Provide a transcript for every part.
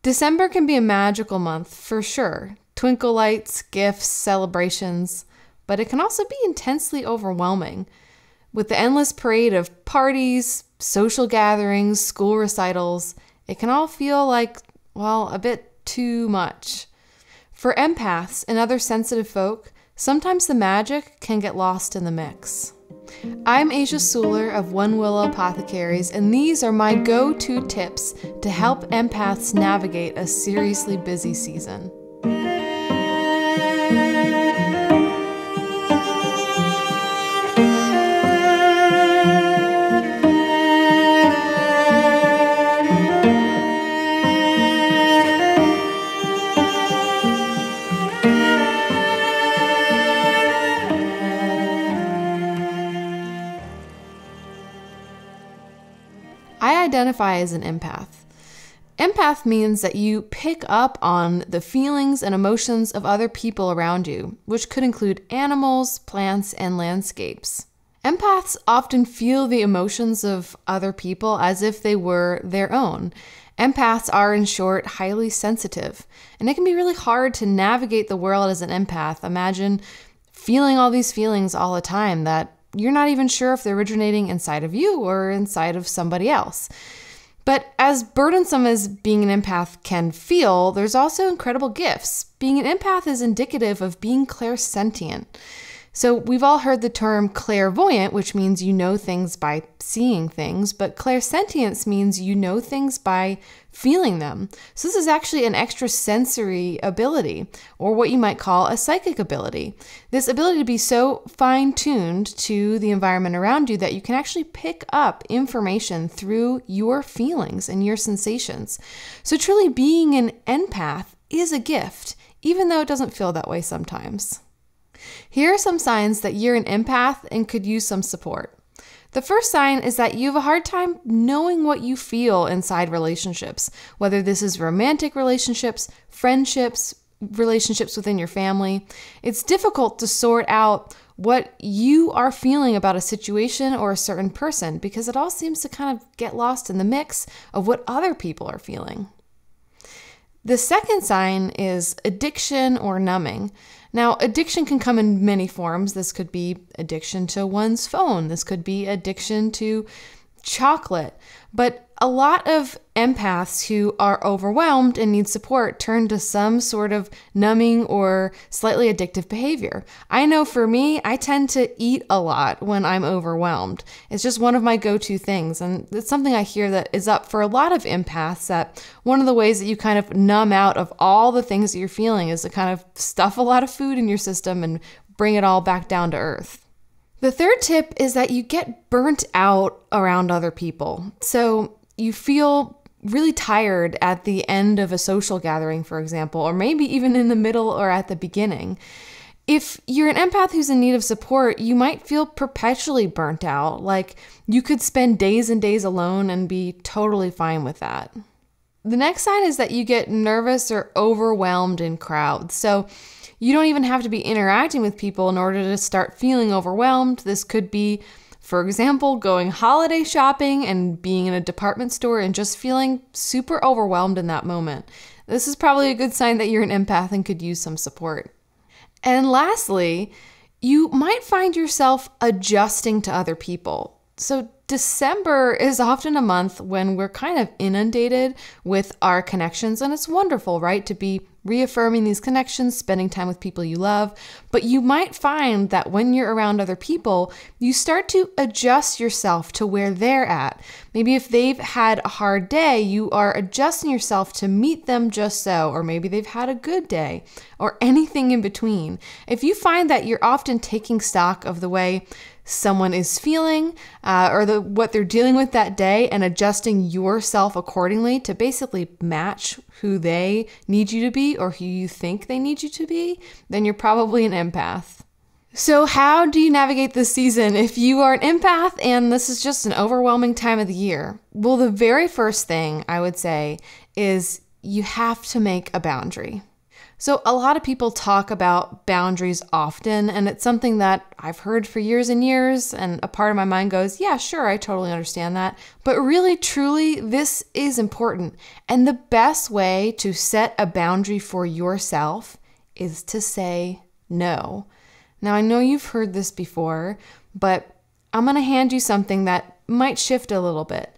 December can be a magical month for sure. Twinkle lights, gifts, celebrations, but it can also be intensely overwhelming. With the endless parade of parties, social gatherings, school recitals, it can all feel like, well, a bit too much. For empaths and other sensitive folk, sometimes the magic can get lost in the mix. I'm Asia Suler of One Willow Apothecaries, and these are my go-to tips to help empaths navigate a seriously busy season. I identify as an empath. Empath means that you pick up on the feelings and emotions of other people around you, which could include animals, plants, and landscapes. Empaths often feel the emotions of other people as if they were their own. Empaths are, in short, highly sensitive, and it can be really hard to navigate the world as an empath. Imagine feeling all these feelings all the time that you're not even sure if they're originating inside of you or inside of somebody else. But as burdensome as being an empath can feel, there's also incredible gifts. Being an empath is indicative of being clairsentient. So we've all heard the term clairvoyant, which means you know things by seeing things, but clairsentience means you know things by feeling them. So this is actually an extrasensory ability, or what you might call a psychic ability. This ability to be so fine-tuned to the environment around you that you can actually pick up information through your feelings and your sensations. So truly being an empath is a gift, even though it doesn't feel that way sometimes. Here are some signs that you're an empath and could use some support. The first sign is that you have a hard time knowing what you feel inside relationships, whether this is romantic relationships, friendships, relationships within your family. It's difficult to sort out what you are feeling about a situation or a certain person because it all seems to kind of get lost in the mix of what other people are feeling. The second sign is addiction or numbing. Now, addiction can come in many forms. This could be addiction to one's phone. This could be addiction to chocolate. But a lot of empaths who are overwhelmed and need support turn to some sort of numbing or slightly addictive behavior. I know for me, I tend to eat a lot when I'm overwhelmed. It's just one of my go-to things. And it's something I hear that is up for a lot of empaths, that one of the ways that you kind of numb out of all the things that you're feeling is to kind of stuff a lot of food in your system and bring it all back down to earth. The third tip is that you get burnt out around other people. So you feel really tired at the end of a social gathering, for example, or maybe even in the middle or at the beginning. If you're an empath who's in need of support, you might feel perpetually burnt out, like you could spend days and days alone and be totally fine with that. The next sign is that you get nervous or overwhelmed in crowds. So you don't even have to be interacting with people in order to start feeling overwhelmed. This could be, for example, going holiday shopping and being in a department store and just feeling super overwhelmed in that moment. This is probably a good sign that you're an empath and could use some support. And lastly, you might find yourself adjusting to other people. So December is often a month when we're kind of inundated with our connections, and it's wonderful, right, to be reaffirming these connections, spending time with people you love. But you might find that when you're around other people, you start to adjust yourself to where they're at. Maybe if they've had a hard day, you are adjusting yourself to meet them just so, or maybe they've had a good day, or anything in between. If you find that you're often taking stock of the way someone is feeling or what they're dealing with that day and adjusting yourself accordingly to basically match who they need you to be or who you think they need you to be, then you're probably an empath. So how do you navigate this season if you are an empath and this is just an overwhelming time of the year? Well, the very first thing I would say is you have to make a boundary. So a lot of people talk about boundaries often, and it's something that I've heard for years and years, and a part of my mind goes, yeah, sure, I totally understand that. But really, truly, this is important. And the best way to set a boundary for yourself is to say no. Now, I know you've heard this before, but I'm going to hand you something that might shift a little bit.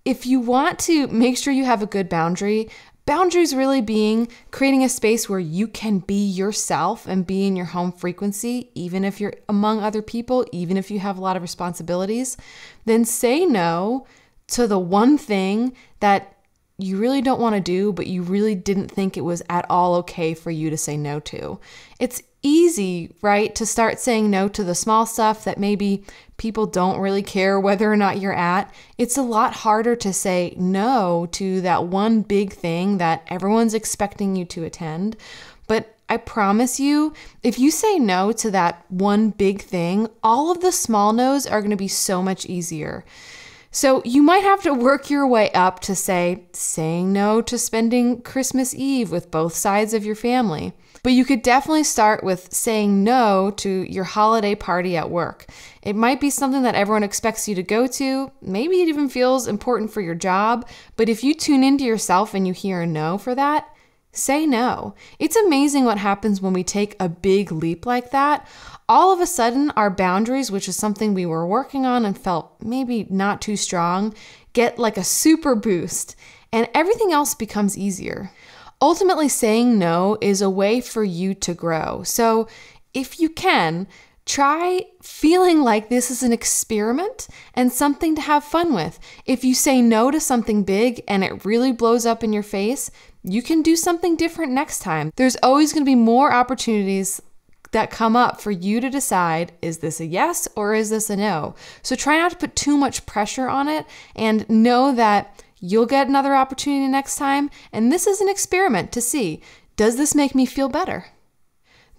If you want to make sure you have a good boundary, boundaries really being creating a space where you can be yourself and be in your home frequency, even if you're among other people, even if you have a lot of responsibilities, then say no to the one thing that you really don't want to do, but you really didn't think it was at all okay for you to say no to. It's easy, right, to start saying no to the small stuff that maybe people don't really care whether or not you're at. It's a lot harder to say no to that one big thing that everyone's expecting you to attend. But I promise you, if you say no to that one big thing, all of the small no's are going to be so much easier. So you might have to work your way up to saying no to spending Christmas Eve with both sides of your family. But you could definitely start with saying no to your holiday party at work. It might be something that everyone expects you to go to. Maybe it even feels important for your job. But if you tune into yourself and you hear a no for that, say no. It's amazing what happens when we take a big leap like that. All of a sudden, our boundaries, which is something we were working on and felt maybe not too strong, get like a super boost, and everything else becomes easier. Ultimately, saying no is a way for you to grow. So if you can, try feeling like this is an experiment and something to have fun with. If you say no to something big and it really blows up in your face, you can do something different next time. There's always going to be more opportunities that come up for you to decide, is this a yes or is this a no? So try not to put too much pressure on it and know that you'll get another opportunity next time. And this is an experiment to see, does this make me feel better?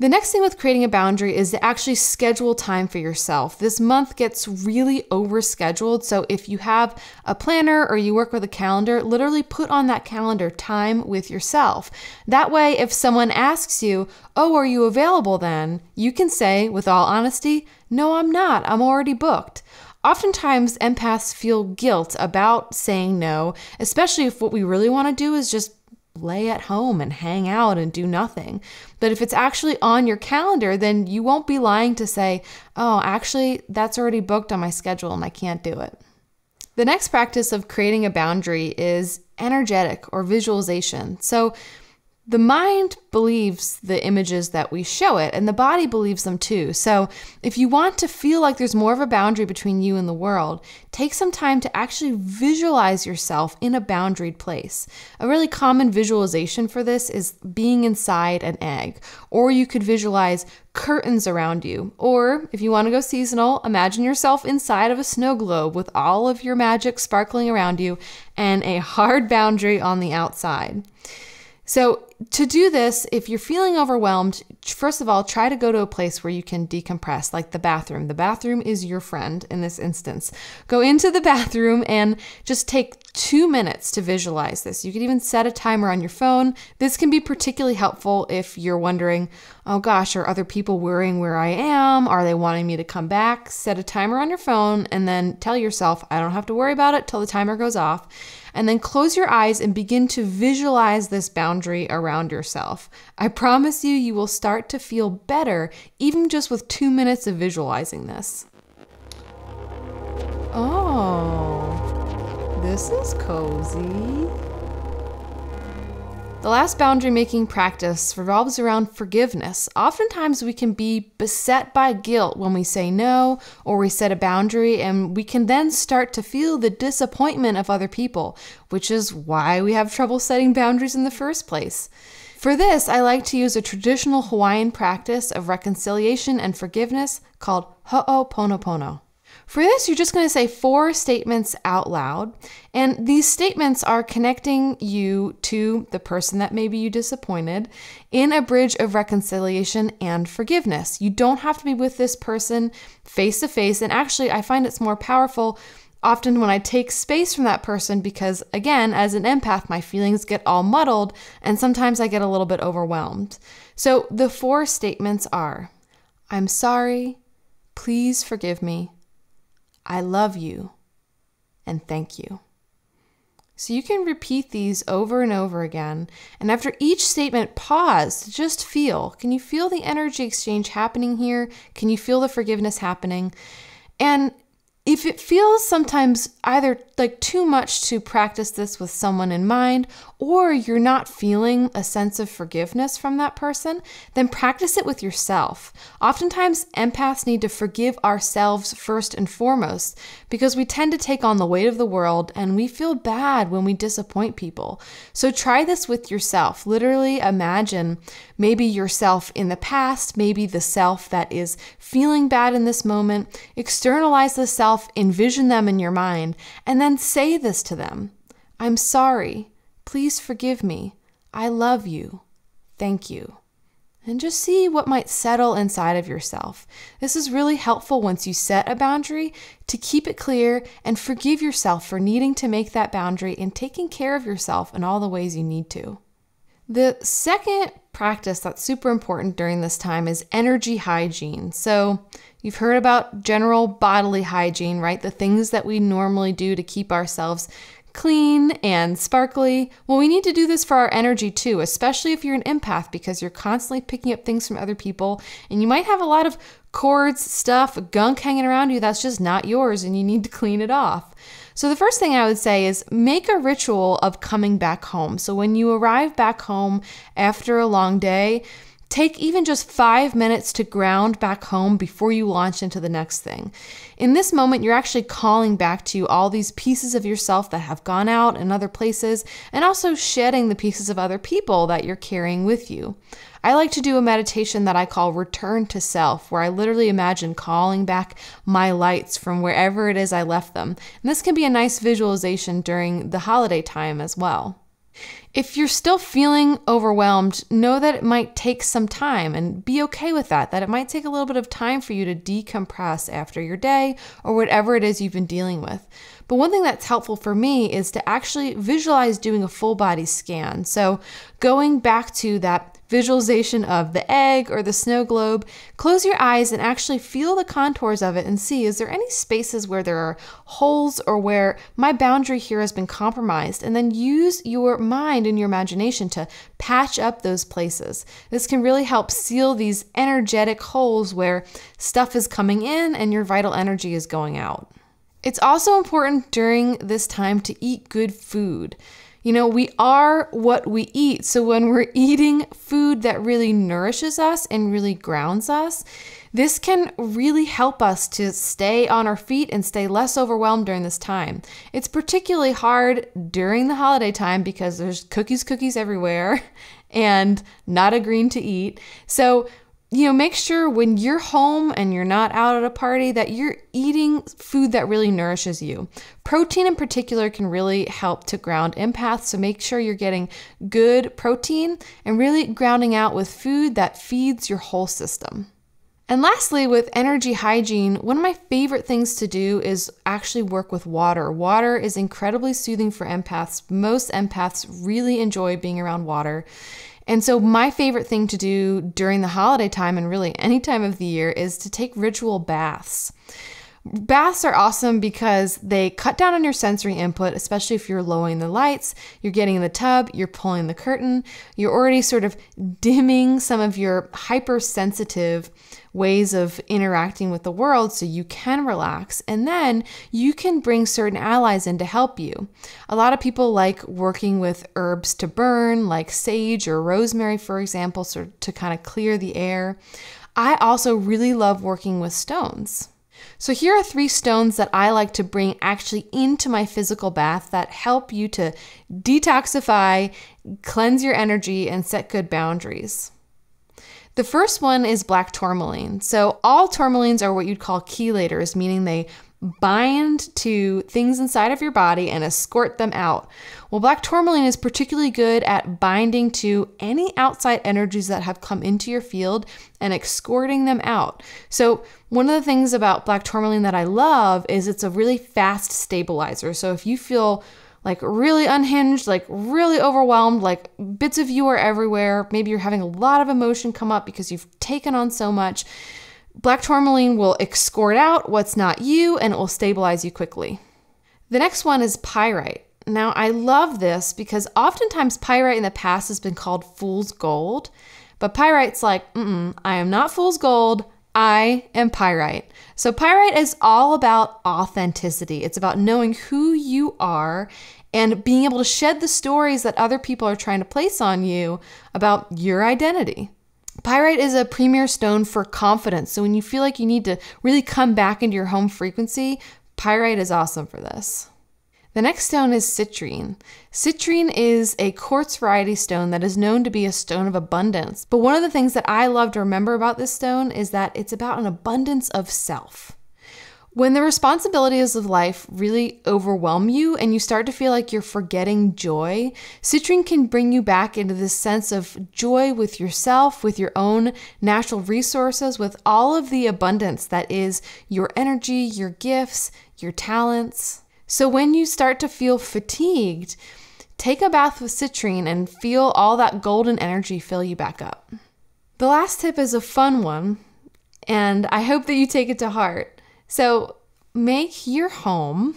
The next thing with creating a boundary is to actually schedule time for yourself. This month gets really overscheduled, so if you have a planner or you work with a calendar, literally put on that calendar time with yourself. That way, if someone asks you, oh, are you available then? You can say, with all honesty, no, I'm not. I'm already booked. Oftentimes, empaths feel guilt about saying no, especially if what we really want to do is just lay at home and hang out and do nothing. But if it's actually on your calendar, then you won't be lying to say, oh, actually, that's already booked on my schedule and I can't do it. The next practice of creating a boundary is energetic or visualization. So the mind believes the images that we show it, and the body believes them too. So if you want to feel like there's more of a boundary between you and the world, take some time to actually visualize yourself in a boundaried place. A really common visualization for this is being inside an egg, or you could visualize curtains around you. Or if you want to go seasonal, imagine yourself inside of a snow globe with all of your magic sparkling around you and a hard boundary on the outside. So to do this, if you're feeling overwhelmed, first of all, try to go to a place where you can decompress, like the bathroom. The bathroom is your friend in this instance. Go into the bathroom and just take 2 minutes to visualize this. You could even set a timer on your phone. This can be particularly helpful if you're wondering, oh gosh, are other people worrying where I am? Are they wanting me to come back? Set a timer on your phone and then tell yourself, I don't have to worry about it till the timer goes off. And then close your eyes and begin to visualize this boundary around yourself. I promise you, you will start to feel better even just with 2 minutes of visualizing this. Oh, this is cozy. The last boundary making practice revolves around forgiveness. Oftentimes we can be beset by guilt when we say no or we set a boundary, and we can then start to feel the disappointment of other people, which is why we have trouble setting boundaries in the first place. For this, I like to use a traditional Hawaiian practice of reconciliation and forgiveness called ho'oponopono. For this, you're just going to say 4 statements out loud, and these statements are connecting you to the person that maybe you disappointed in a bridge of reconciliation and forgiveness. You don't have to be with this person face to face, and actually, I find it's more powerful often when I take space from that person because, again, as an empath, my feelings get all muddled and sometimes I get a little bit overwhelmed. So the 4 statements are, I'm sorry, please forgive me, I love you, and thank you. So you can repeat these over and over again. And after each statement, pause to just feel. Can you feel the energy exchange happening here? Can you feel the forgiveness happening? And if it feels sometimes either like too much to practice this with someone in mind, or you're not feeling a sense of forgiveness from that person, then practice it with yourself. Oftentimes, empaths need to forgive ourselves first and foremost because we tend to take on the weight of the world and we feel bad when we disappoint people. So try this with yourself. Literally imagine maybe yourself in the past, maybe the self that is feeling bad in this moment. Externalize the self, envision them in your mind, and then say this to them. I'm sorry. Please forgive me. I love you. Thank you. And just see what might settle inside of yourself. This is really helpful once you set a boundary to keep it clear and forgive yourself for needing to make that boundary and taking care of yourself in all the ways you need to. The second practice that's super important during this time is energy hygiene. So you've heard about general bodily hygiene, right? The things that we normally do to keep ourselves clean and sparkly. Well, we need to do this for our energy too, especially if you're an empath because you're constantly picking up things from other people and you might have a lot of cords, stuff, gunk hanging around you that's just not yours and you need to clean it off. So the first thing I would say is make a ritual of coming back home. So when you arrive back home after a long day, take even just 5 minutes to ground back home before you launch into the next thing. In this moment, you're actually calling back to you all these pieces of yourself that have gone out in other places and also shedding the pieces of other people that you're carrying with you. I like to do a meditation that I call Return to Self, where I literally imagine calling back my lights from wherever it is I left them. And this can be a nice visualization during the holiday time as well. If you're still feeling overwhelmed, know that it might take some time and be okay with that it might take a little bit of time for you to decompress after your day or whatever it is you've been dealing with. But one thing that's helpful for me is to actually visualize doing a full body scan. So going back to that visualization of the egg or the snow globe, close your eyes and actually feel the contours of it and see, is there any spaces where there are holes or where my boundary here has been compromised? And then use your mind and your imagination to patch up those places. This can really help seal these energetic holes where stuff is coming in and your vital energy is going out. It's also important during this time to eat good food. You know, we are what we eat. So when we're eating food that really nourishes us and really grounds us, this can really help us to stay on our feet and stay less overwhelmed during this time. It's particularly hard during the holiday time because there's cookies everywhere and not a green to eat. So make sure when you're home and you're not out at a party that you're eating food that really nourishes you. Protein in particular can really help to ground empaths, so make sure you're getting good protein and really grounding out with food that feeds your whole system. And lastly, with energy hygiene, one of my favorite things to do is actually work with water. Water is incredibly soothing for empaths. Most empaths really enjoy being around water. And so my favorite thing to do during the holiday time and really any time of the year is to take ritual baths. Baths are awesome because they cut down on your sensory input, especially if you're lowering the lights, you're getting in the tub, you're pulling the curtain, you're already sort of dimming some of your hypersensitive ways of interacting with the world so you can relax, and then you can bring certain allies in to help you. A lot of people like working with herbs to burn, like sage or rosemary, for example, so to kind of clear the air. I also really love working with stones. So here are 3 stones that I like to bring actually into my physical bath that help you to detoxify, cleanse your energy, and set good boundaries. The first one is black tourmaline. So all tourmalines are what you'd call chelators, meaning they bind to things inside of your body and escort them out. Well, black tourmaline is particularly good at binding to any outside energies that have come into your field and escorting them out. So one of the things about black tourmaline that I love is it's a really fast stabilizer. So if you feel like really unhinged, like really overwhelmed, like bits of you are everywhere, maybe you're having a lot of emotion come up because you've taken on so much, black tourmaline will escort out what's not you and it will stabilize you quickly. The next one is pyrite. Now, I love this because oftentimes pyrite in the past has been called fool's gold, but pyrite's like, I am not fool's gold, I am pyrite. So pyrite is all about authenticity. It's about knowing who you are and being able to shed the stories that other people are trying to place on you about your identity. Pyrite is a premier stone for confidence. So when you feel like you need to really come back into your home frequency, pyrite is awesome for this. The next stone is citrine. Citrine is a quartz variety stone that is known to be a stone of abundance. But one of the things that I love to remember about this stone is that it's about an abundance of self. When the responsibilities of life really overwhelm you and you start to feel like you're forgetting joy, citrine can bring you back into this sense of joy with yourself, with your own natural resources, with all of the abundance that is your energy, your gifts, your talents. So when you start to feel fatigued, take a bath with citrine and feel all that golden energy fill you back up. The last tip is a fun one, and I hope that you take it to heart. So make your home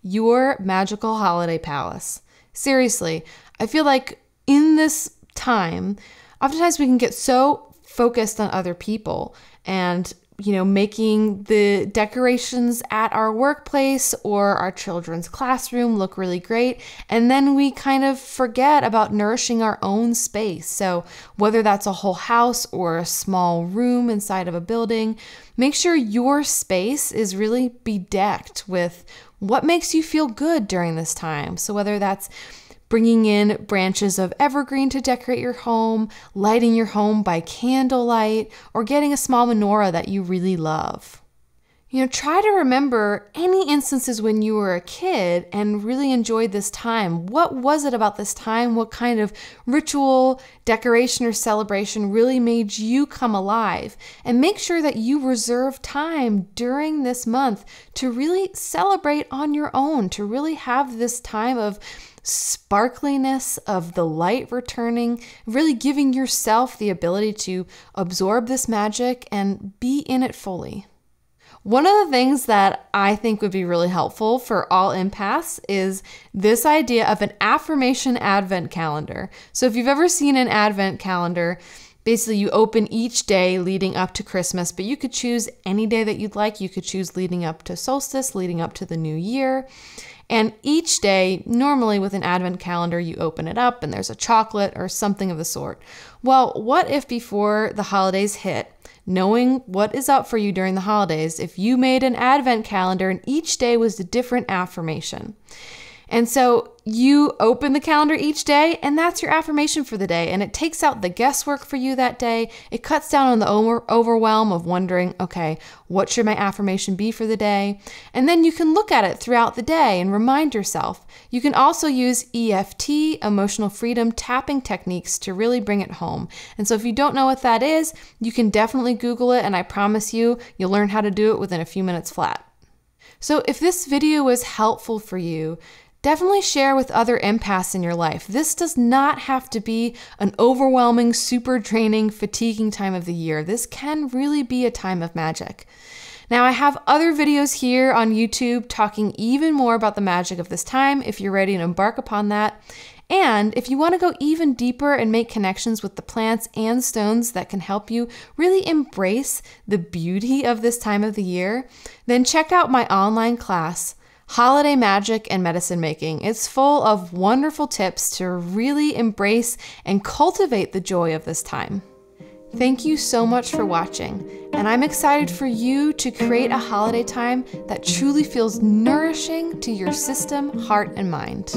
your magical holiday palace. Seriously, I feel like in this time, oftentimes we can get so focused on other people and making the decorations at our workplace or our children's classroom look really great. And then we kind of forget about nourishing our own space. So whether that's a whole house or a small room inside of a building, make sure your space is really bedecked with what makes you feel good during this time. So whether that's bringing in branches of evergreen to decorate your home, lighting your home by candlelight, or getting a small menorah that you really love. Try to remember any instances when you were a kid and really enjoyed this time. What was it about this time? What kind of ritual, decoration, or celebration really made you come alive? And make sure that you reserve time during this month to really celebrate on your own, to really have this time of sparkliness, of the light returning, really giving yourself the ability to absorb this magic and be in it fully. One of the things that I think would be really helpful for all empaths is this idea of an affirmation advent calendar. So if you've ever seen an advent calendar, basically you open each day leading up to Christmas, but you could choose any day that you'd like. You could choose leading up to solstice, leading up to the new year. And each day, normally with an advent calendar, you open it up and there's a chocolate or something of the sort. Well, what if before the holidays hit, knowing what is up for you during the holidays, if you made an advent calendar and each day was a different affirmation? And so you open the calendar each day and that's your affirmation for the day. And it takes out the guesswork for you that day. It cuts down on the overwhelm of wondering, okay, what should my affirmation be for the day? And then you can look at it throughout the day and remind yourself. You can also use EFT, emotional freedom tapping techniques to really bring it home. And so if you don't know what that is, you can definitely Google it. And I promise you'll learn how to do it within a few minutes flat. So if this video was helpful for you, definitely share with other empaths in your life. This does not have to be an overwhelming, super draining, fatiguing time of the year. This can really be a time of magic. Now, I have other videos here on YouTube talking even more about the magic of this time if you're ready to embark upon that. And if you want to go even deeper and make connections with the plants and stones that can help you really embrace the beauty of this time of the year, then check out my online class, Holiday Magic and Medicine Making. It's full of wonderful tips to really embrace and cultivate the joy of this time. Thank you so much for watching, and I'm excited for you to create a holiday time that truly feels nourishing to your system, heart, and mind.